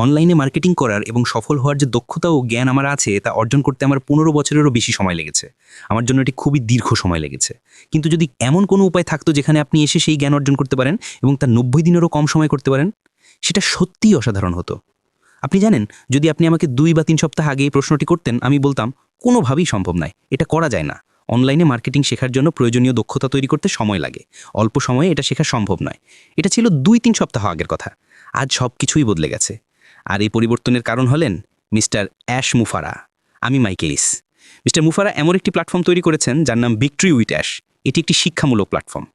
অনলাইনে মার্কেটিং করার এবং সফল হওয়ার যে দক্ষতা ও জ্ঞান আমার আছে তা অর্জন করতে আমার 15 বছরেরও বেশি সময় লেগেছে। আমার জন্য এটি খুবই দীর্ঘ সময় লেগেছে। কিন্তু যদি এমন কোনো উপায় থাকতো যেখানে আপনি এসে সেই জ্ঞান অর্জন করতে পারেন এবং তা 90 দিনেরও কম সময় করতে পারেন, সেটা সত্যিই অসাধারণ হতো। আপনি জানেন, যদি আপনি আমাকে 2 বা 3 সপ্তাহ আগে এই প্রশ্নটি করতেন, আমি বলতাম কোনোভাবেই সম্ভব নয়, এটা করা যায় না। অনলাইনে মার্কেটিং শেখার জন্য প্রয়োজনীয় দক্ষতা তৈরি করতে সময় লাগে, অল্প সময়ে এটা শেখা সম্ভব নয়। এটা ছিল 2-3 সপ্তাহ আগের কথা। আজ সব কিছুই বদলে গেছে। আর এই পরিবর্তনের কারণ হলেন মিস্টার অ্যাশ মুফারা। আমি মাইক এলিস। মিস্টার মুফারা এমন একটি প্ল্যাটফর্ম তৈরি করেছেন যার নাম ভিক্টরি উইথ অ্যাশ। এটি একটি শিক্ষামূলক প্ল্যাটফর্ম।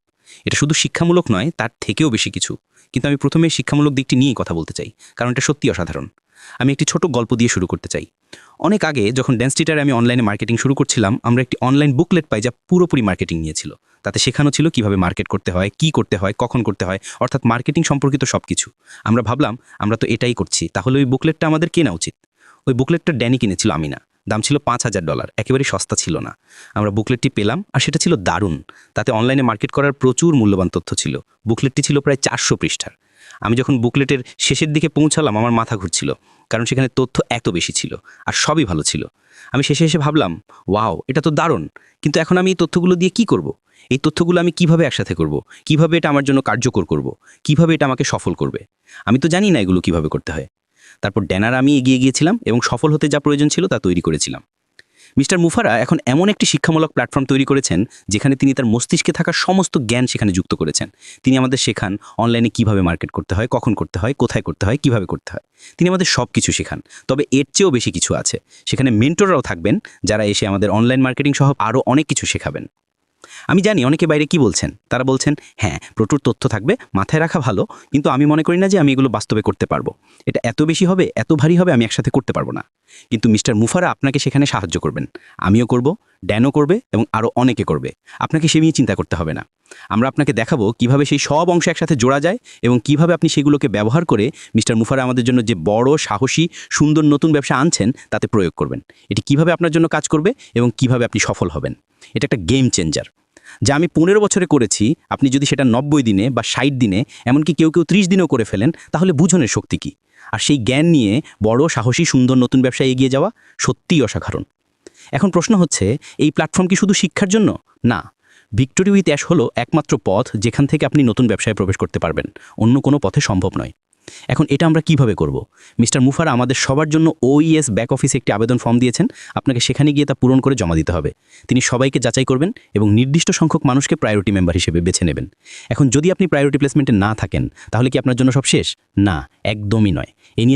এটা শুধু শিক্ষামূলক নয়, তার থেকেও বেশি কিছু। কিন্তু আমি প্রথমে শিক্ষামূলক দিকটি নিয়েই কথা বলতে চাই, কারণ এটা সত্যি অসাধারণ। আমি একটি ছোট গল্প দিয়ে শুরু করতে চাই। অনেক আগে যখন ড্যান্সটিটারে আমি অনলাইনে মার্কেটিং শুরু করছিলাম, আমরা একটি অনলাইন বুকলেট পাই যা পুরোপুরি মার্কেটিং নিয়েছিল। তাতে শেখানো ছিল কিভাবে মার্কেট করতে হয়, কি করতে হয়, কখন করতে হয়, অর্থাৎ মার্কেটিং সম্পর্কিত সবকিছু। আমরা ভাবলাম আমরা তো এটাই করছি, তাহলে ওই বুকলেটটা আমাদের কেনা উচিত। ওই বুকলেটটা ড্যানি কিনেছিল, আমি না। দাম ছিল $5000, একেবারেই সস্তা ছিল না। আমরা বুকলেটটি পেলাম আর সেটা ছিল দারুণ। তাতে অনলাইনে মার্কেট করার প্রচুর মূল্যবান তথ্য ছিল। বুকলেটটি ছিল প্রায় 400 পৃষ্ঠার। আমি যখন বুকলেটের শেষের দিকে পৌঁছালাম, আমার মাথা ঘুরছিল, কারণ সেখানে তথ্য এত বেশি ছিল আর সবই ভালো ছিল। আমি শেষে এসে ভাবলাম, ওয়াও, এটা তো দারুণ, কিন্তু এখন আমি এই তথ্যগুলো দিয়ে কি করব? এই তথ্যগুলো আমি কিভাবে একসাথে করব? কিভাবে এটা আমার জন্য কার্যকর করব? কিভাবে এটা আমাকে সফল করবে? আমি তো জানি না এগুলো কিভাবে করতে হয়। তারপর ড্যানার আমি এগিয়ে গিয়েছিলাম এবং সফল হতে যা প্রয়োজন ছিল তা তৈরি করেছিলাম। মিস্টার মুফারা এখন এমন একটি শিক্ষামূলক প্ল্যাটফর্ম তৈরি করেছেন যেখানে তিনি তার মস্তিষ্কে থাকা সমস্ত জ্ঞান সেখানে যুক্ত করেছেন। তিনি আমাদের শেখান অনলাইনে কিভাবে মার্কেট করতে হয়, কখন করতে হয়, কোথায় করতে হয়, কিভাবে করতে হয়। তিনি আমাদের সব কিছু শেখান। তবে এর চেয়েও বেশি কিছু আছে। সেখানে মেন্টররাও থাকবেন, যারা এসে আমাদের অনলাইন মার্কেটিং সহ আরও অনেক কিছু শেখাবেন। আমি জানি অনেকে বাইরে কি বলছেন। তারা বলছেন, হ্যাঁ, প্রচুর তথ্য থাকবে, মাথায় রাখা ভালো, কিন্তু আমি মনে করি না যে আমি এগুলো বাস্তবে করতে পারবো। এটা এত বেশি হবে, এত ভারী হবে, আমি একসাথে করতে পারবো না। কিন্তু মিস্টার মুফারা আপনাকে সেখানে সাহায্য করবেন। আমিও করব, ড্যানও করবে এবং আরও অনেকে করবে। আপনাকে সে নিয়ে চিন্তা করতে হবে না। আমরা আপনাকে দেখাবো কিভাবে সেই সব অংশ একসাথে জোড়া যায় এবং কিভাবে আপনি সেগুলোকে ব্যবহার করে মিস্টার মুফারা আমাদের জন্য যে বড়, সাহসী, সুন্দর নতুন ব্যবসা আনছেন তাতে প্রয়োগ করবেন। এটি কিভাবে আপনার জন্য কাজ করবে এবং কিভাবে আপনি সফল হবেন। এটা একটা গেম চেঞ্জার। যা আমি 15 বছরে করেছি, আপনি যদি সেটা 90 দিনে বা 60 দিনে, এমনকি কেউ 30 দিনেও করে ফেলেন, তাহলে বুঝনের শক্তি কী। আর সেই জ্ঞান নিয়ে বড়, সাহসী, সুন্দর নতুন ব্যবসায় এগিয়ে যাওয়া সত্যিই অসাধারণ। এখন প্রশ্ন হচ্ছে, এই প্ল্যাটফর্ম কি শুধু শিক্ষার জন্য? না। ভিক্টরি উইথ অ্যাশ হলো একমাত্র পথ যেখান থেকে আপনি নতুন ব্যবসায় প্রবেশ করতে পারবেন। অন্য কোনো পথে সম্ভব নয়। এখন এটা আমরা কিভাবে করব? মিস্টার মুফারা আমাদের সবার জন্য OES ব্যাক অফিসে একটি আবেদন ফর্ম দিয়েছেন। আপনাকে সেখানে গিয়ে তা পূরণ করে জমা দিতে হবে। তিনি সবাইকে যাচাই করবেন এবং নির্দিষ্ট সংখ্যক মানুষকে প্রায়োরিটি মেম্বার হিসেবে বেছে নেবেন। এখন যদি আপনি প্রায়োরিটি প্লেসমেন্টে না থাকেন, তাহলে কি আপনার জন্য সব শেষ? না, একদমই নয়। এ নিয়ে